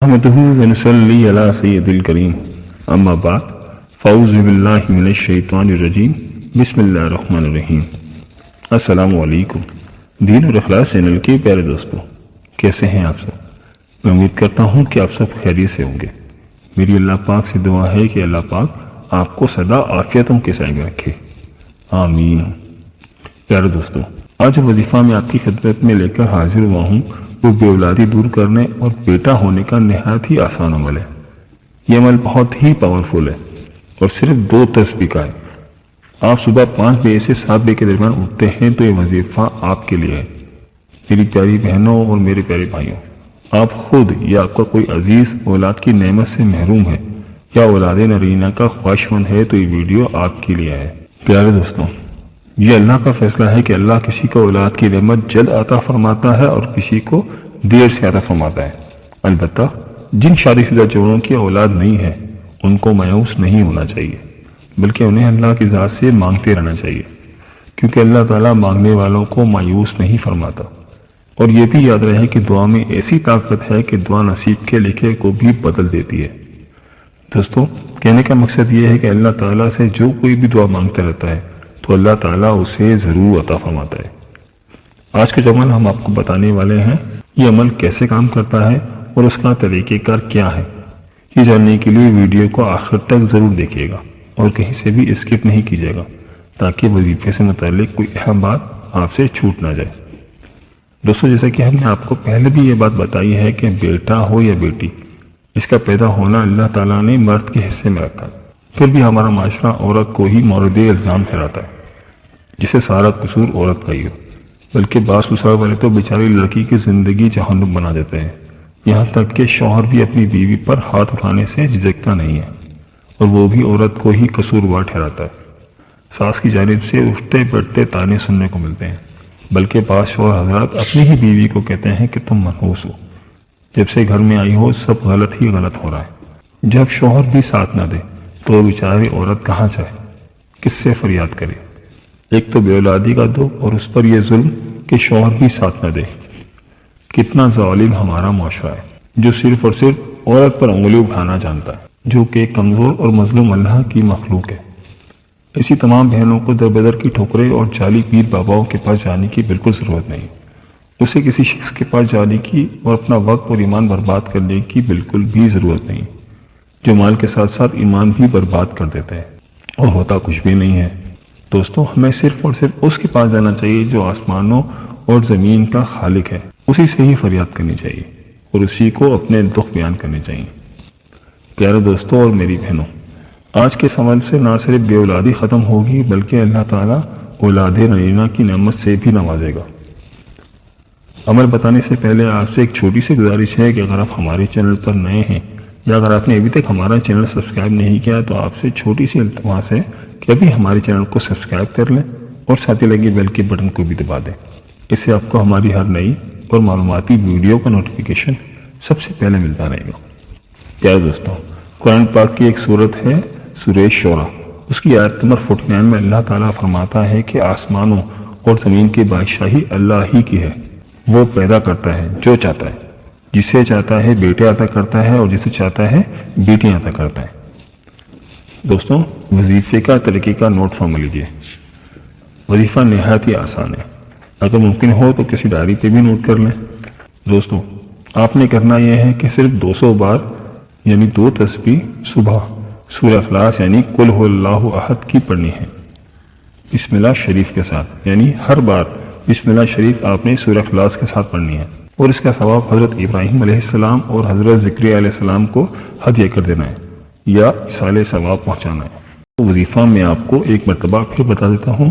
نحمده ونصلي على سيد الكريم اما بعد فاعوذ باللہ من الشیطان الرجیم بسم اللہ الرحمن الرحیم۔ السلام علیکم دین اور اخلاص چینل کے پیارے دوستوں، کیسے ہیں آپ سب؟ میں امید کرتا ہوں کہ آپ سب خیریت سے ہوں گے۔ میری اللہ پاک سے دعا ہے کہ اللہ پاک آپ کو سدا عافیتوں کے سائے میں رکھے، آمین۔ پیارے دوستوں، آج وظیفہ میں آپ کی خدمت میں لے کر حاضر ہوا ہوں وہ بے اولادی دور کرنے اور بیٹا ہونے کا نہایت ہی آسان عمل ہے۔ یہ عمل بہت ہی پاورفل ہے اور صرف 2 تسبیح کا ہے۔ آپ صبح 5 بجے سے 7 بجے کے درمیان اٹھتے ہیں تو یہ وظیفہ آپ کے لیے ہے۔ میری پیاری بہنوں اور میرے پیارے بھائیوں، آپ خود یا آپ کا کوئی عزیز اولاد کی نعمت سے محروم ہے یا اولاد نرینہ کا خواہشمند ہے تو یہ ویڈیو آپ کے لیے ہے۔ پیارے دوستوں، یہ اللہ کا فیصلہ ہے کہ اللہ کسی کو اولاد کی نعمت جلد عطا فرماتا ہے اور کسی کو دیر سے عطا فرماتا ہے۔ البتہ جن شادی شدہ جوڑوں کی اولاد نہیں ہے ان کو مایوس نہیں ہونا چاہیے، بلکہ انہیں اللہ کی ذات سے مانگتے رہنا چاہیے، کیونکہ اللہ تعالیٰ مانگنے والوں کو مایوس نہیں فرماتا۔ اور یہ بھی یاد رہے کہ دعا میں ایسی طاقت ہے کہ دعا نصیب کے لکھے کو بھی بدل دیتی ہے۔ دوستوں، کہنے کا مقصد یہ ہے کہ اللہ تعالیٰ سے جو کوئی بھی دعا مانگتا رہتا ہے تو اللہ تعالیٰ اسے ضرور عطا فرماتا ہے۔ آج کا جو عمل ہم آپ کو بتانے والے ہیں، یہ عمل کیسے کام کرتا ہے اور اس کا طریقہ کار کیا ہے، یہ جاننے کے لیے ویڈیو کو آخر تک ضرور دیکھیے گا اور کہیں سے بھی اسکپ نہیں کیجیے گا تاکہ وظیفے سے متعلق کوئی اہم بات آپ سے چھوٹ نہ جائے۔ دوستوں، جیسا کہ ہم نے آپ کو پہلے بھی یہ بات بتائی ہے کہ بیٹا ہو یا بیٹی، اس کا پیدا ہونا اللہ تعالیٰ نے مرد کے حصے میں رکھا، پھر بھی ہمارا معاشرہ عورت کو ہی مورد الزام ٹھہراتا ہے، جسے سارا قصور عورت کا ہی ہو، بلکہ بعض سسرال والے تو بیچاری لڑکی کی زندگی جہنم بنا دیتے ہیں۔ یہاں تک کہ شوہر بھی اپنی بیوی پر ہاتھ اٹھانے سے جھجکتا نہیں ہے اور وہ بھی عورت کو ہی قصوروار ٹھہراتا ہے۔ ساس کی جانب سے اٹھتے بیٹھتے تانے سننے کو ملتے ہیں، بلکہ بعض شوہر حضرات اپنی ہی بیوی کو کہتے ہیں کہ تم منحوس ہو، جب سے گھر میں آئی ہو سب غلط ہی غلط ہو رہا ہے۔ جب شوہر بھی ساتھ نہ دے تو بیچاری عورت کہاں جائے، کس سے فریاد کرے؟ ایک تو بے اولادی کا دکھ اور اس پر یہ ظلم کہ شوہر بھی ساتھ نہ دے۔ کتنا ظالم ہمارا معاشرہ ہے جو صرف اور صرف عورت پر انگلی اٹھانا جانتا ہے، جو کہ کمزور اور مظلوم اللہ کی مخلوق ہے۔ ایسی تمام بہنوں کو در بدر کی ٹھوکریں اور جعلی پیر باباؤں کے پاس جانے کی بالکل ضرورت نہیں۔ اسے کسی شخص کے پاس جانے کی اور اپنا وقت اور ایمان برباد کرنے کی بالکل بھی ضرورت نہیں، جو مال کے ساتھ ساتھ ایمان بھی برباد کر دیتا ہے اور ہوتا کچھ بھی نہیں ہے۔ دوستوں، ہمیں صرف اور صرف اس کے پاس جانا چاہیے جو آسمانوں اور زمین کا خالق ہے، اسی سے ہی فریاد کرنی چاہیے اور اسی کو اپنے دکھ بیان کرنے چاہیے۔ پیارے دوستوں اور میری بہنوں، آج کے عمل سے نہ صرف بے اولادی ختم ہوگی بلکہ اللہ تعالیٰ اولاد نرینہ کی نعمت سے بھی نوازے گا۔ عمل بتانے سے پہلے آپ سے ایک چھوٹی سی گزارش ہے کہ اگر آپ ہمارے چینل پر نئے ہیں یا اگر آپ نے ابھی تک ہمارا چینل سبسکرائب نہیں کیا تو آپ سے چھوٹی سی التماس ہے کہ ابھی ہمارے چینل کو سبسکرائب کر لیں اور ساتھ ہی لگے بیل کے بٹن کو بھی دبا دیں۔ اس سے آپ کو ہماری ہر نئی اور معلوماتی ویڈیو کا نوٹیفیکیشن سب سے پہلے ملتا رہے گا۔ پیارے دوستوں، قرآن پاک کی ایک سورت ہے سورہ شورى، اس کی آیت نمبر 49 میں اللہ تعالیٰ فرماتا ہے کہ آسمانوں اور زمین کی بادشاہی اللہ ہی کی ہے، وہ پیدا کرتا ہے جو چاہتا ہے، جسے چاہتا ہے بیٹے عطا کرتا ہے اور جسے چاہتا ہے بیٹیاں عطا کرتا ہے۔ دوستوں، وظیفے کا طریقہ کا نوٹ فرما لیجیے۔ وظیفہ نہایت ہی آسان ہے، اگر ممکن ہو تو کسی ڈائری پہ بھی نوٹ کر لیں۔ دوستوں، آپ نے کرنا یہ ہے کہ صرف 200 بار یعنی 2 تسبیح صبح سورہ اخلاص یعنی قل هو اللہ احد کی پڑھنی ہے، بسم اللہ شریف کے ساتھ، یعنی ہر بار بسم اللہ شریف آپ نے سورہ اخلاص کے ساتھ پڑھنی ہے، اور اس کا ثواب حضرت ابراہیم علیہ السلام اور حضرت زکریا علیہ السلام کو ہدیہ کر دینا ہے یا ایصال ثواب پہنچانا ہے۔ وظیفہ میں آپ کو ایک مرتبہ پھر بتا دیتا ہوں۔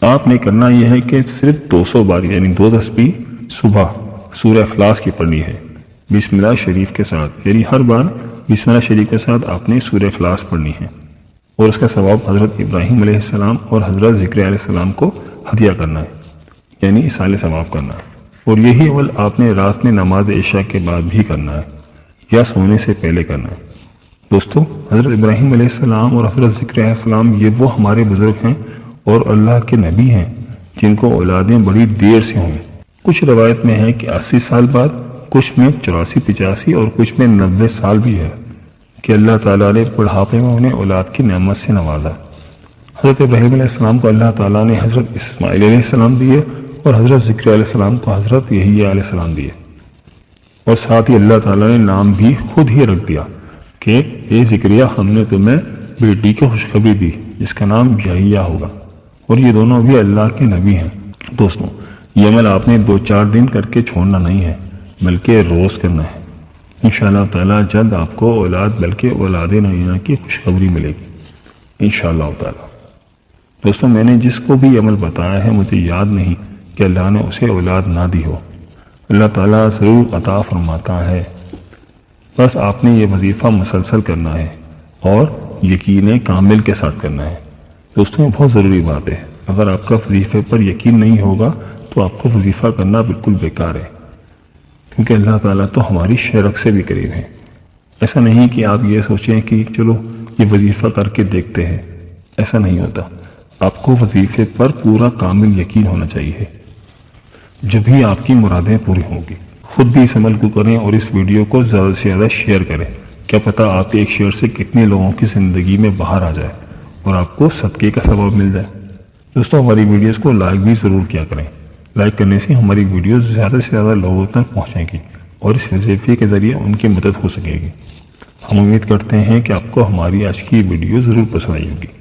آپ نے کرنا یہ ہے کہ صرف 200 بار یعنی 2 تسبیح صبح سورہ اخلاص کی پڑھنی ہے بسم اللہ شریف کے ساتھ، یعنی ہر بار بسم اللہ شریف کے ساتھ آپ نے سورہ اخلاص پڑھنی ہے، اور اس کا ثواب حضرت ابراہیم علیہ السلام اور حضرت زکریا علیہ السلام کو ہدیہ کرنا ہے، یعنی ایصال ثواب کرنا ہے۔ اور یہی عمل آپ نے رات میں نماز عشاء کے بعد بھی کرنا ہے یا سونے سے پہلے کرنا ہے۔ دوستو، حضرت ابراہیم علیہ السلام اور حضرت زکریا علیہ السلام یہ وہ ہمارے بزرگ ہیں اور اللہ کے نبی ہیں جن کو اولادیں بڑی دیر سے ہوں۔ کچھ روایت میں ہے کہ 80 سال بعد کچھ میں 84-85 اور کچھ میں 90 سال بھی ہے کہ اللہ تعالیٰ نے بڑھاپے میں انہیں اولاد کی نعمت سے نوازا۔ حضرت ابراہیم علیہ السلام کو اللہ تعالیٰ نے حضرت اسماعیل علیہ السلام دیے اور حضرت ذکر علیہ السلام کو حضرت یحییٰ علیہ السلام دیے، اور ساتھ ہی اللہ تعالیٰ نے نام بھی خود ہی رکھ دیا کہ اے ذکریہ، ہم نے تمہیں بیٹی کی خوشخبری دی جس کا نام یحییٰ ہوگا، اور یہ دونوں بھی اللہ کے نبی ہیں۔ دوستوں، یہ عمل آپ نے 2-4 دن کر کے چھوڑنا نہیں ہے بلکہ روز کرنا ہے۔ انشاءاللہ تعالیٰ جلد آپ کو اولاد بلکہ اولاد نبینا کی خوشخبری ملے گی انشاءاللہ تعالیٰ۔ دوستوں، میں نے جس کو بھی عمل بتایا ہے مجھے یاد نہیں کہ اللہ نے اسے اولاد نہ دی ہو۔ اللہ تعالیٰ ضرور عطا فرماتا ہے، بس آپ نے یہ وظیفہ مسلسل کرنا ہے اور یقین کامل کے ساتھ کرنا ہے۔ دوستوں، یہ بہت ضروری بات ہے۔ اگر آپ کا وظیفے پر یقین نہیں ہوگا تو آپ کو وظیفہ کرنا بالکل بیکار ہے، کیونکہ اللہ تعالیٰ تو ہماری شرک سے بھی قریب ہے۔ ایسا نہیں کہ آپ یہ سوچیں کہ چلو یہ وظیفہ کر کے دیکھتے ہیں، ایسا نہیں ہوتا۔ آپ کو وظیفے پر پورا کامل یقین ہونا چاہیے، جب ہی آپ کی مرادیں پوری ہوں گی۔ خود بھی اس عمل کو کریں اور اس ویڈیو کو زیادہ سے زیادہ شیئر کریں۔ کیا پتہ آپ کے ایک شیئر سے کتنے لوگوں کی زندگی میں باہر آ جائے اور آپ کو صدقے کا سبب مل جائے۔ دوستوں، ہماری ویڈیوز کو لائک بھی ضرور کیا کریں۔ لائک کرنے سے ہماری ویڈیوز زیادہ سے زیادہ لوگوں تک پہنچیں گی اور اس وظیفے کے ذریعے ان کی مدد ہو سکے گی۔ ہم امید کرتے ہیں کہ آپ کو ہماری آج کی ویڈیو ضرور پسند آئی ہوگی۔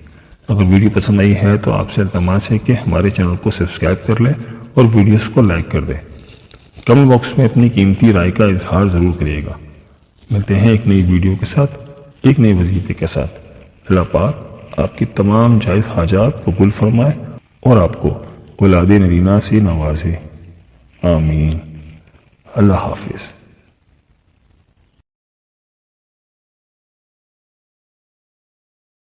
اگر ویڈیو پسند آئی ہے تو آپ سے التماس ہے کہ ہمارے چینل کو سبسکرائب کر لیں اور ویڈیوز کو لائک کر دیں۔ کمنٹ باکس میں اپنی قیمتی رائے کا اظہار ضرور کریے گا۔ ملتے ہیں ایک نئی ویڈیو کے ساتھ، ایک نئے وظیفے کے ساتھ۔ اللہ پاک آپ کی تمام جائز حاجات قبول فرمائے اور آپ کو اولاد نرینہ سے نوازے، آمین۔ اللہ حافظ۔